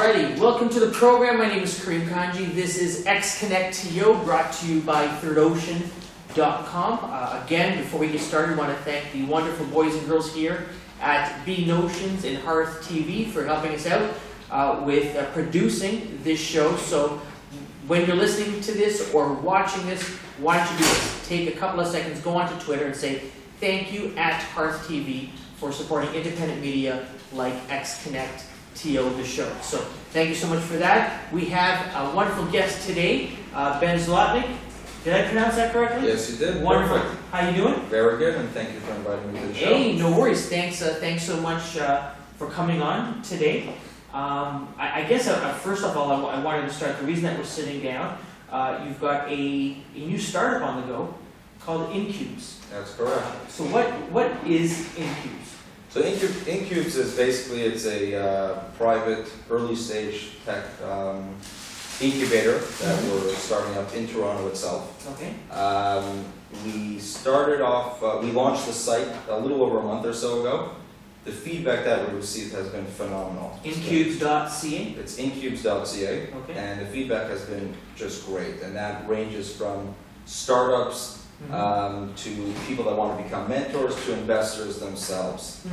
Alrighty, welcome to the program. My name is Kareem Kanji. This is XConnectTO, brought to you by thirdocean.com. Again, before we get started, I want to thank the wonderful boys and girls here at B Notions and Hearth TV for helping us out with producing this show. So when you're listening to this or watching this, why don't you do this? Take a couple of seconds, go onto Twitter and say thank you at Hearth TV for supporting independent media like XConnectTO the show. So thank you so much for that. We have a wonderful guest today, Ben Zlotnick. Did I pronounce that correctly? Yes, you did. Wonderful. Perfect. How you doing? Very good, and thank you for inviting me to the show. Hey, no worries. Thanks so much for coming on today. I guess first of all, I wanted to start. The reason that we're sitting down, you've got a new startup on the go called Incubes. That's correct. So what is Incubes? So Incubes is basically, it's a private early stage tech incubator that we're starting up in Toronto itself. Okay. We started off, we launched the site a little over a month or so ago. The feedback that we received has been phenomenal. Incubes.ca? It's incubes.ca, Okay. and the feedback has been just great. And that ranges from startups to people that want to become mentors, to investors themselves.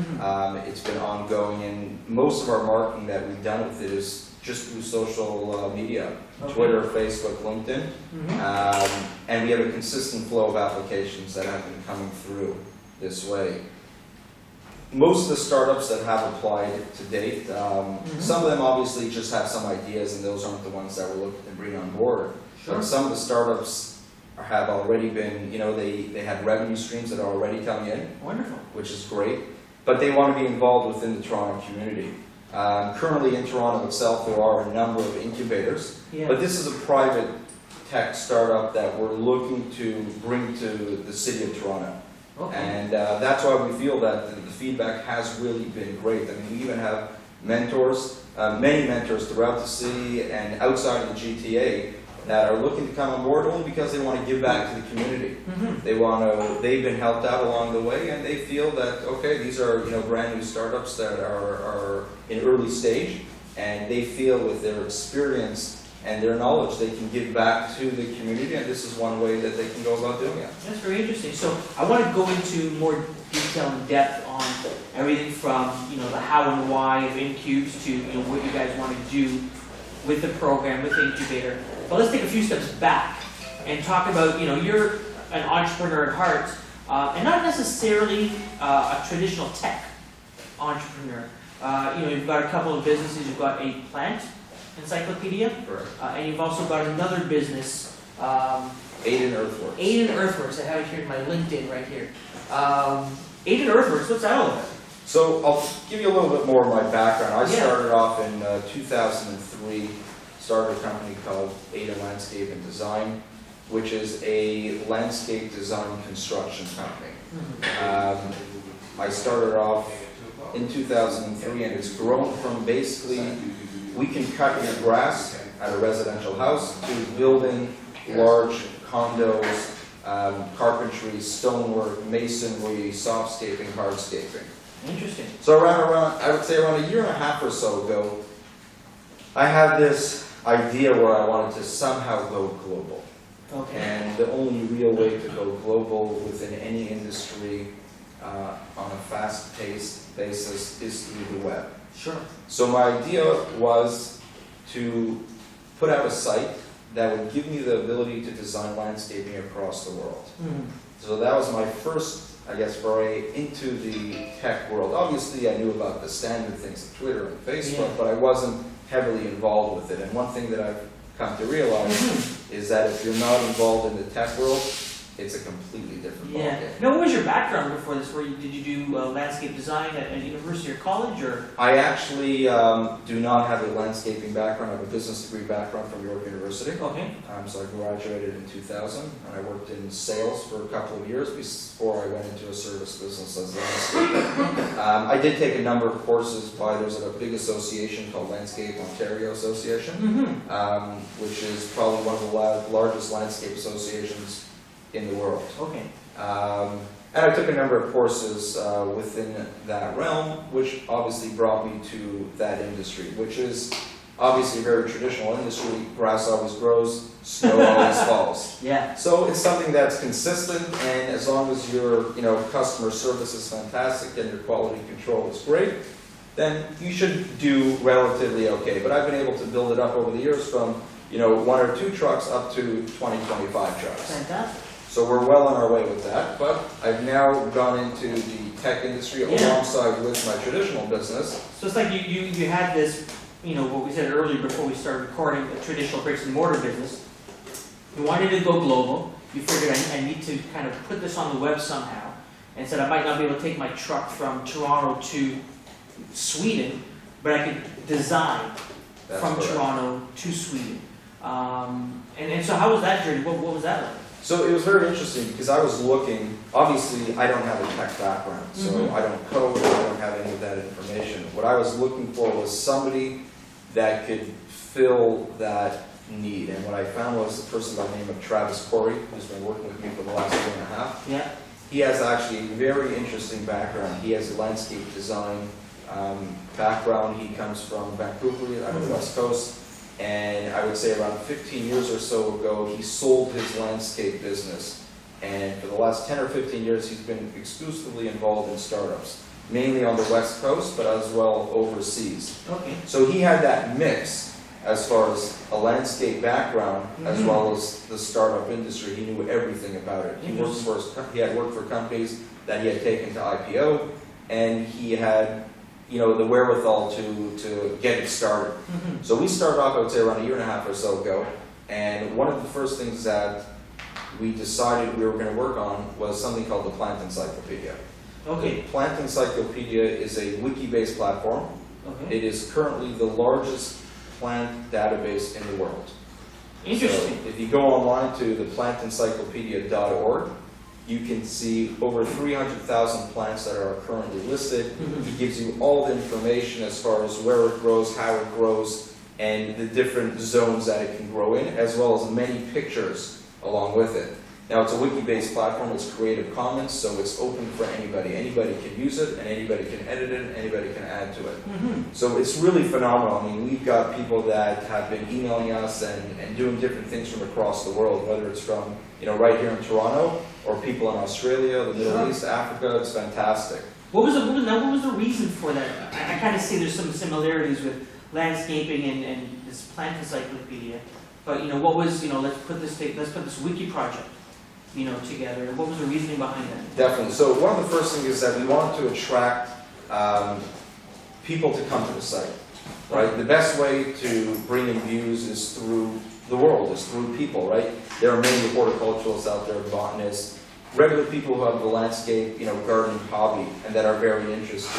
It's been ongoing, and most of our marketing that we've done with it is just through social media, Okay. Twitter, Facebook, LinkedIn, and we have a consistent flow of applications that have been coming through this way. Most of the startups that have applied to date, some of them obviously just have some ideas, and those aren't the ones that we're looking to bring on board. Sure. But some of the startups have already been, they had revenue streams that are already coming in. Wonderful. Which is great, but they want to be involved within the Toronto community. Currently in Toronto itself, there are a number of incubators, Yeah. but this is a private tech startup that we're looking to bring to the city of Toronto. Okay. And that's why we feel that the feedback has really been great. I mean, we even have mentors, many mentors throughout the city and outside of the GTA that are looking to come on board only because they want to give back to the community. They've been helped out along the way, and they feel that, okay, these are brand new startups that are in early stage, and they feel with their experience and their knowledge they can give back to the community, and this is one way that they can go about doing it. That's very interesting. So I want to go into more detail and depth on everything from the how and why of Incubes to what you guys want to do with the program, with the incubator. But let's take a few steps back and talk about you're an entrepreneur at heart, and not necessarily a traditional tech entrepreneur. You've got a couple of businesses. You've got a plant encyclopedia, and you've also got another business, Aiden Earthworks. Aiden Earthworks. I have it here in my LinkedIn right here. Aiden Earthworks, what's that all about? So I'll give you a little bit more of my background. I Yeah. started off in 2003, started a company called Aiden Landscape and Design, which is a landscape design construction company. I started off in 2003, and it's grown from basically, we can cut your grass at a residential house to building large condos, carpentry, stonework, masonry, softscaping, hardscaping. Interesting. So I would say around a year and a half or so ago, I had this idea where I wanted to somehow go global. Okay. And the only real way to go global within any industry on a fast-paced basis is through the web. Sure. So my idea was to put out a site that would give me the ability to design landscaping across the world. So that was my first, foray into the tech world. Obviously, I knew about the standard things like Twitter and Facebook, but I wasn't heavily involved with it. And one thing that I've come to realize is that if you're not involved in the tech world, it's a completely different ballgame. Now, what was your background before this? Did you do landscape design at university or college, or? I actually do not have a landscaping background. I have a business degree background from York University. Okay. So I graduated in 2000, and I worked in sales for a couple of years before I went into a service business as a landscaper. I did take a number of courses there's a big association called Landscape Ontario Association, which is probably one of the largest landscape associations in the world. Okay. And I took a number of courses within that realm, which obviously brought me to that industry, which is obviously a very traditional industry, grass always grows, snow always falls. Yeah. So it's something that's consistent, and as long as your, customer service is fantastic and your quality control is great, then you should do relatively okay. But I've been able to build it up over the years from, 1 or 2 trucks up to 20, 25 trucks. Fantastic. So we're well on our way with that, but I've now gone into the tech industry alongside with my traditional business. So it's like you had this, what we said earlier before we started recording, a traditional bricks and mortar business. You wanted to go global. You figured I need to kind of put this on the web somehow, and said I might not be able to take my truck from Toronto to Sweden, but I could design from correct. Toronto to Sweden. And so how was that journey? What was that like? So it was very interesting because I was looking, obviously I don't have a tech background, so I don't code, I don't have any of that information. What I was looking for was somebody that could fill that need, and what I found was a person by the name of Travis Corey, who's been working with me for the last 1.5 years. Yeah. He has actually a very interesting background. He has a landscape design background. He comes from Vancouver, out of the West Coast. And I would say around 15 years or so ago, he sold his landscape business. And for the last 10 or 15 years, he's been exclusively involved in startups, mainly on the West Coast, but as well overseas. Okay. So he had that mix as far as a landscape background, as well as the startup industry. He knew everything about it. He had worked for companies that he had taken to IPO, and he had the wherewithal to get it started. So we started off, I would say, around 1.5 years or so ago, and one of the first things that we decided we were going to work on was something called the Plant Encyclopedia. Okay. The Plant Encyclopedia is a wiki-based platform. Okay. It is currently the largest plant database in the world. Interesting. So if you go online to the plantencyclopedia.org, you can see over 300,000 plants that are currently listed. It gives you all the information as far as where it grows, how it grows, and the different zones that it can grow in, as well as many pictures along with it. Now, it's a wiki-based platform. It's Creative Commons, so it's open for anybody. Anybody can use it, and anybody can edit it, and anybody can add to it. So it's really phenomenal. I mean, we've got people that have been emailing us and doing different things from across the world, whether it's from right here in Toronto, or people in Australia, the Middle East, Africa. It's fantastic. What was the reason for that? I kind of see there's some similarities with landscaping and this plant encyclopedia, but what was let's put this wiki project together. What was the reasoning behind that? Definitely. So one of the first things is that we wanted to attract people to come to the site. Right. The best way to bring in views is through the world, is through people. Right. There are many horticulturalists out there, botanists, regular people who have the landscape, gardening hobby, and that are very interested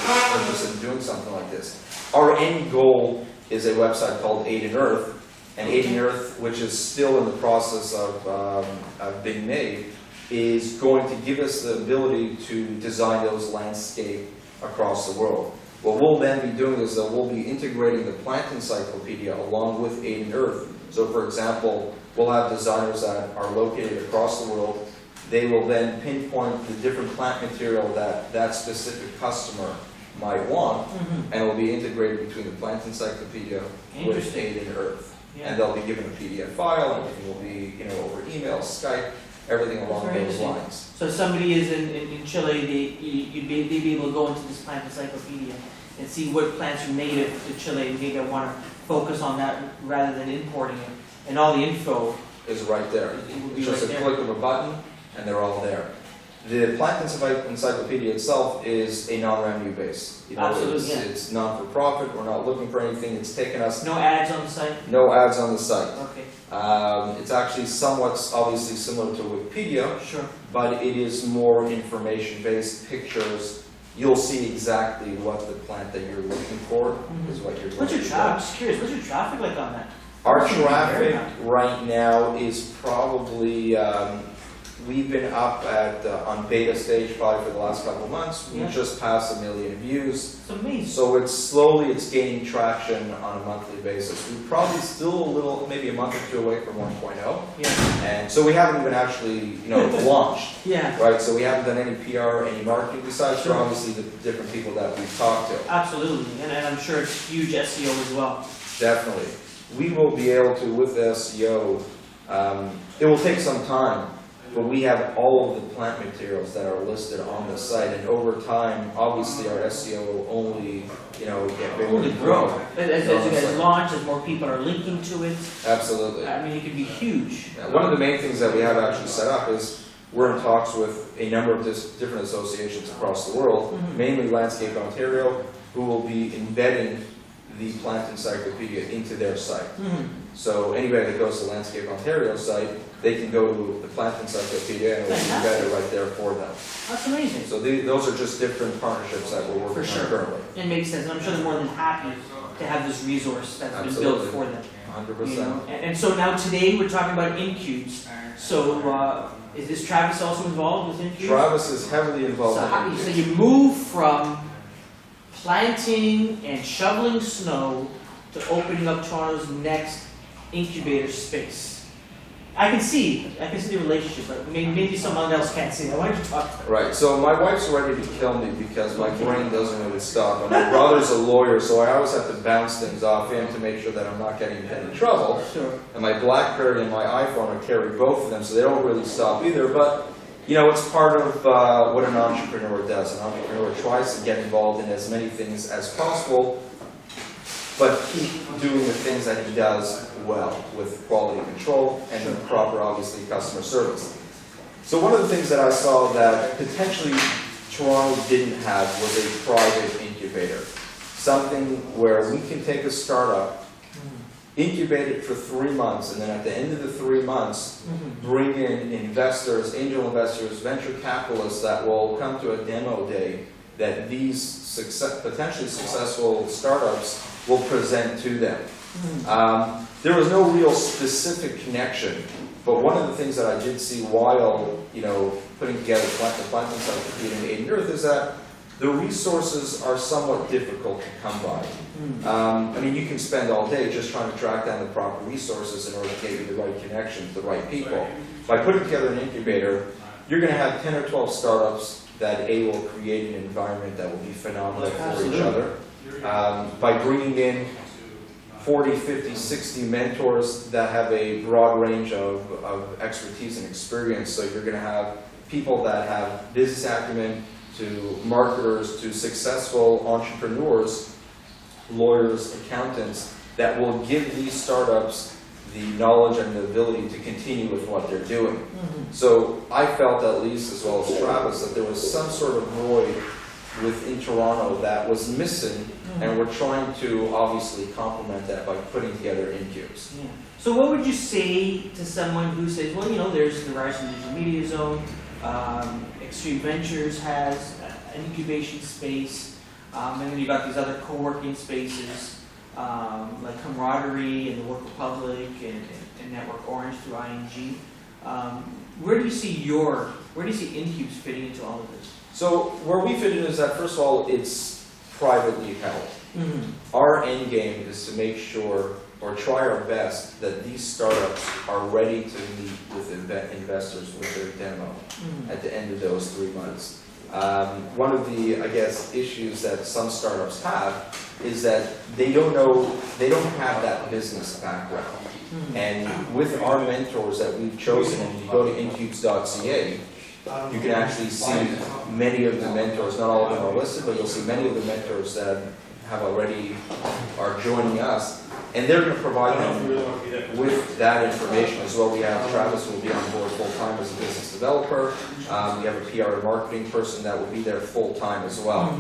in doing something like this. Our end goal is a website called Aid in Earth, and Aid in Earth, which is still in the process of being made, is going to give us the ability to design those landscape across the world. What we'll then be doing is that we'll be integrating the Plant Encyclopedia along with Aid in Earth. So, for example, we'll have designers that are located across the world. They will then pinpoint the different plant material that that specific customer might want, and it will be integrated between the Plant Encyclopedia with Aid in Earth. Yeah. And they'll be given a PDF file, and everything will be, over email, Skype, everything along those lines. So if somebody is in Chile, they'd be able to go into this plant encyclopedia and see what plants are native to Chile, and maybe I want to focus on that rather than importing it. And all the info is right there. It will be It's just right a there. click of a button, and they're all there. The Plant Encyclopedia itself is a non-revenue base. Absolutely, yeah. It's non-for-profit. We're not looking for anything. It's taken us No ads on the site? no ads on the site. Okay. It's actually somewhat obviously similar to Wikipedia, Sure. but it is more information-based, pictures. You'll see exactly what the plant that you're looking for is what you're What's your looking traffic? I'm for. just curious, what's your traffic like on that? Our traffic right now is probably, we've been up at on beta stage probably for the last couple of months. We just passed 1 million views. It's amazing. So it's gaining traction on a monthly basis. We're probably still a little, maybe a month or two away from 1.0. Yeah. And so we haven't even actually, launched. Yeah. Right, so we haven't done any PR, any marketing, besides for obviously the different people that we've talked to. Absolutely, and I'm sure it's huge SEO as well. Definitely. We will be able to, with SEO, it will take some time, but we have all of the plant materials that are listed on the site, and over time, obviously our SEO will only, get bigger Only and grow. grow. As you guys launch, as more people are linking to it, Absolutely. I mean, it could be huge. Yeah, one of the main things that we have actually set up is we're in talks with a number of different associations across the world, mainly Landscape Ontario, who will be embedding the plant encyclopedia into their site. So anybody that goes to Landscape Ontario site, they can go to the plant encyclopedia and it will be embedded right there for them. That's amazing. So those are just different partnerships that we're working on currently. It makes sense. I'm sure they're more than happy to have this resource that's been built for them. 100%. And so now today we're talking about incubes. So is this Travis also involved with incubes? Travis is heavily involved in So you move from planting and shoveling snow to opening up Toronto's next incubator space. I can see the relationship, but maybe someone else can't see that. Why don't you talk about it? Right, so my wife's ready to kill me because my brain doesn't really stop. And my brother's a lawyer, so I always have to bounce things off him to make sure that I'm not getting in any trouble. Sure. And my BlackBerry and my iPhone, I carry both of them, so they don't really stop either. But, it's part of what an entrepreneur does. An entrepreneur tries to get involved in as many things as possible, but keep doing the things that he does well, with quality control and proper, obviously, customer service. So one of the things that I saw that potentially Toronto didn't have was a private incubator. Something where we can take a startup, incubate it for 3 months, and then at the end of the 3 months, bring in investors, angel investors, venture capitalists that will come to a demo day that these potentially successful startups will present to them. There was no real specific connection, but one of the things that I did see while, putting together the plant encyclopedia in Aiden Earth is that the resources are somewhat difficult to come by. You can spend all day just trying to track down the proper resources in order to get you the right connections, the right people. By putting together an incubator, you're going to have 10 or 12 startups that will create an environment that will be phenomenal for each other. By bringing in 40, 50, 60 mentors that have a broad range of expertise and experience. So you're going to have people that have business acumen, to marketers, to successful entrepreneurs, lawyers, accountants, that will give these startups the knowledge and the ability to continue with what they're doing. So I felt, at least, as well as Travis, that there was some sort of void within Toronto that was missing, and we're trying to obviously complement that by putting together incubes. Yeah. So what would you say to someone who says, well, there's the Ryerson Digital Media Zone, Extreme Ventures has an incubation space, and then you've got these other co-working spaces, like Camaraderie and the Work Republic and Network Orange through ING. Where do you see Incubes fitting into all of this? So where we fit in is that, first of all, it's privately held. Our end game is to make sure, or try our best, that these startups are ready to meet with investors with their demo at the end of those 3 months. One of the, issues that some startups have is that they don't have that business background. And with our mentors that we've chosen, and if you go to incubes.ca, you can actually see many of the mentors, not all of them are listed, but you'll see many of the mentors that are joining us, and they're going to provide them with that information as well. We have Travis who will be on board full-time as a business developer. We have a PR and marketing person that will be there full-time as well.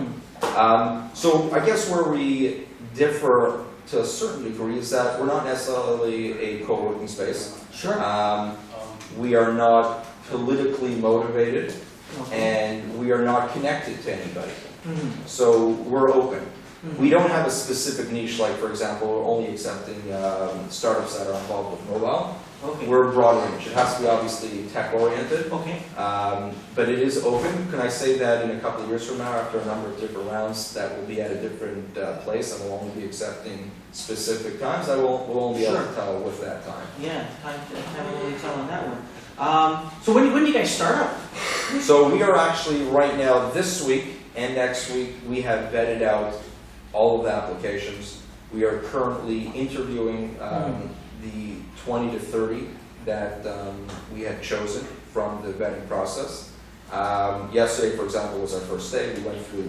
So I guess where we differ to a certain degree is that we're not necessarily a co-working space. Sure. We are not politically motivated, and we are not connected to anybody. So we're open. We don't have a specific niche, like, for example, we're only accepting startups that are involved with mobile. We're broad range. It has to be obviously tech-oriented, but it is open. Can I say that in a couple of years from now, after a number of different rounds, that will be at a different place, and we'll only be accepting specific times? We'll only be able to tell with that time. Yeah, time will only tell on that one. So when do you guys start up? So we are actually right now, this week and next week, we have vetted out all of the applications. We are currently interviewing the 20 to 30 that we had chosen from the vetting process. Yesterday, for example, was our first day.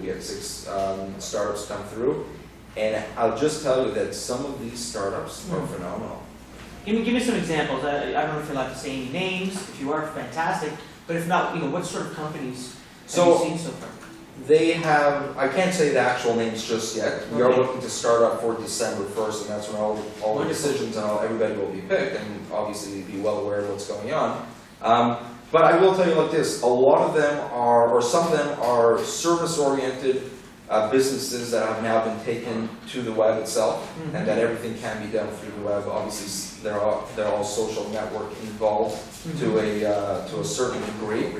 We had 6 startups come through. And I'll just tell you that some of these startups are phenomenal. Give me some examples. I don't know if you're allowed to say any names. If you are, fantastic. But if not, what sort of companies have you seen so far? They have, I can't say the actual names just yet. We are looking to start up for December 1st, and that's when all the decisions and everybody will be picked, and obviously be well aware of what's going on. But I will tell you like this, a lot of them are, or some of them are service-oriented businesses that have now been taken to the web itself, and that everything can be done through the web. Obviously, they're all social network involved to a certain degree.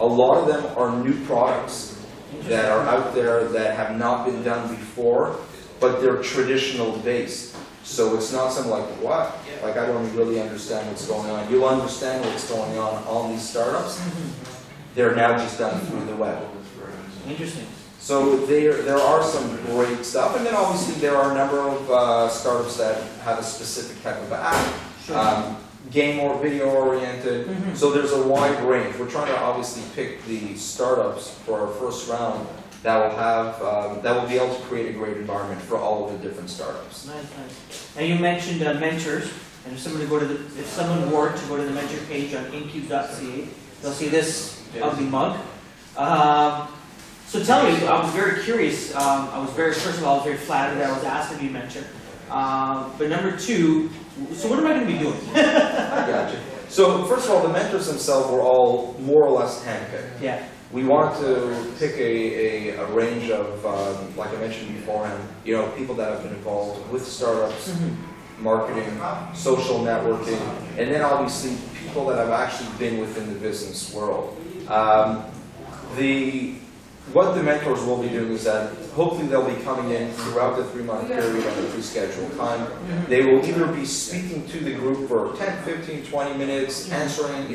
A lot of them are new products that are out there that have not been done before, but they're traditional based. So it's not something like, what? Like, I don't really understand what's going on. You'll understand what's going on these startups. They're now just done through the web. Interesting. So there are some great stuff. And then obviously there are a number of startups that have a specific type of app. Game or video oriented. So there's a wide range. We're trying to obviously pick the startups for our first round that will have that will be able to create a great environment for all of the different startups. Nice. Now you mentioned mentors, and if someone were to go to the mentor page on incube.ca, they'll see this ugly mug. So tell me, I was very curious. First of all, I was very flattered that I was asked to be a mentor. But number 2, so what am I going to be doing? I got you. So first of all, the mentors themselves were all more or less handpicked. Yeah. We wanted to pick a range of, like I mentioned beforehand, people that have been involved with startups, marketing, social networking, and then obviously people that have actually been within the business world. What the mentors will be doing is that hopefully they'll be coming in throughout the 3-month period on a pre-scheduled time. They will either be speaking to the group for 10, 15, 20 minutes, answering,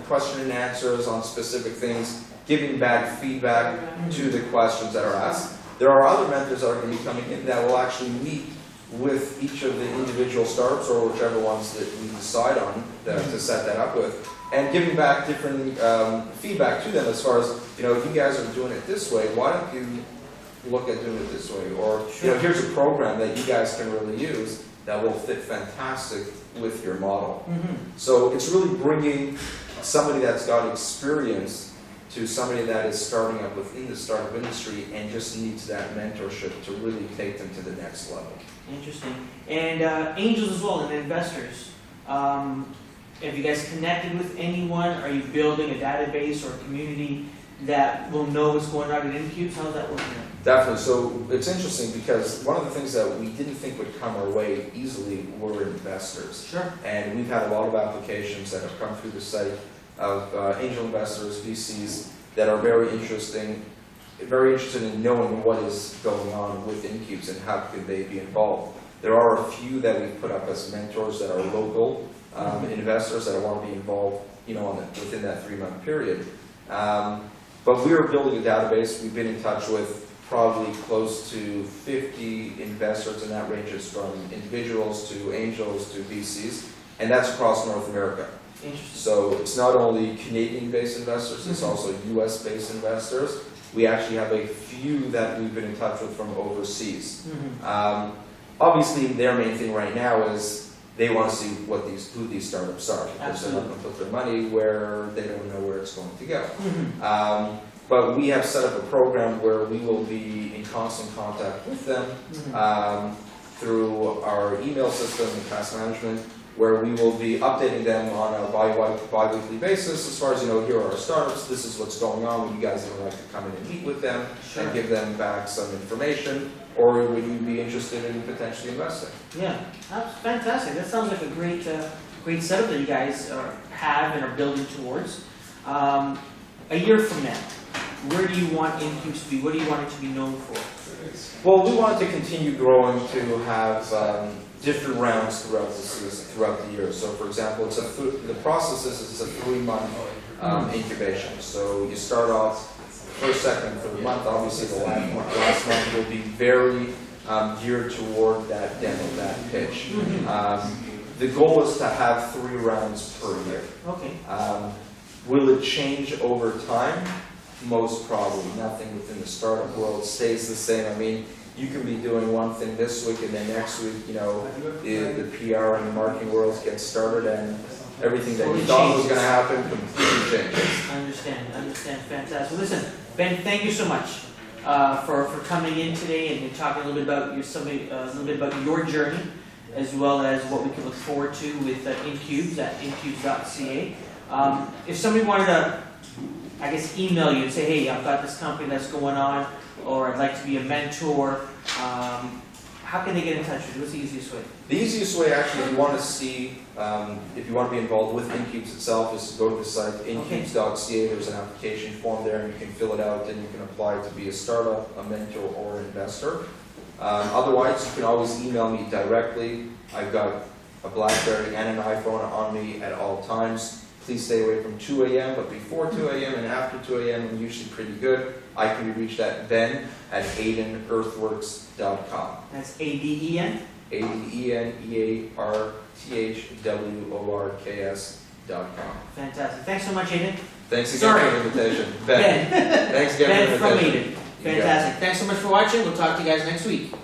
question and answers on specific things, giving back feedback to the questions that are asked. There are other mentors that are going to be coming in that will actually meet with each of the individual startups or whichever ones that we decide on to set that up with, and giving back different feedback to them as far as, if you guys are doing it this way, why don't you look at doing it this way? Or, here's a program that you guys can really use that will fit fantastic with your model. So it's really bringing somebody that's got experience to somebody that is starting up within the startup industry and just needs that mentorship to really take them to the next level. Interesting. And angels as well, and investors. Have you guys connected with anyone? Are you building a database or a community that will know what's going on at Incubes? How's that working out? Definitely. So it's interesting because one of the things that we didn't think would come our way easily were investors. Sure. And we've had a lot of applications that have come through the site of angel investors, VCs, that are very interested in knowing what is going on with Incubes and how could they be involved. There are a few that we've put up as mentors that are local investors that want to be involved, within that 3-month period. But we are building a database. We've been in touch with probably close to 50 investors, and that ranges from individuals to angels to VCs, and that's across North America. So it's not only Canadian-based investors, it's also US-based investors. We actually have a few that we've been in touch with from overseas. Obviously, their main thing right now is they want to see who these startups are, because they're not going to put their money where they don't know where it's going to go. But we have set up a program where we will be in constant contact with them through our email system and task management, where we will be updating them on a bi-weekly basis as far as, here are our startups, this is what's going on, would you guys even like to come in and meet with them and give them back some information, or would you be interested in potentially investing? Yeah, that's fantastic. That sounds like a great setup that you guys have and are building towards. A year from now, where do you want Incubes to be? What do you want it to be known for? Well, we want to continue growing to have different rounds throughout the season, throughout the year. So, for example, the process is a 3-month incubation. So you start off first, second, third month. Obviously, the last month will be very geared toward that demo, that pitch. Mhm. The goal is to have 3 rounds per year. Okay. Will it change over time? Most probably. Nothing within the startup world stays the same. I mean, you can be doing one thing this week and then next week, you know, the PR and the marketing worlds get started and everything that you thought was going to happen completely changes. I understand, fantastic. Well, listen, Ben, thank you so much for coming in today and talking a little bit about your journey, as well as what we can look forward to with Incubes at incubes.ca. If somebody wanted to, I guess, email you and say, hey, I've got this company that's going on, or I'd like to be a mentor, how can they get in touch with you? What's the easiest way? The easiest way, actually, if you want to see, if you want to be involved with Incubes itself, is to go to the site, incubes.ca. There's an application form there, and you can fill it out, and you can apply to be a startup, a mentor, or an investor. Otherwise, you can always email me directly. I've got a BlackBerry and an iPhone on me at all times. Please stay away from 2 a.m., but before 2 a.m. and after 2 a.m. I'm usually pretty good. I can be reached at ben@AdenEarthworks.com. That's ADEN? ADENEarthworks.com. Fantastic. Thanks so much, Aiden. Thanks again for the invitation. Ben. Thanks again Ben for the from invitation. Aiden. Fantastic. Thanks so much for watching. We'll talk to you guys next week.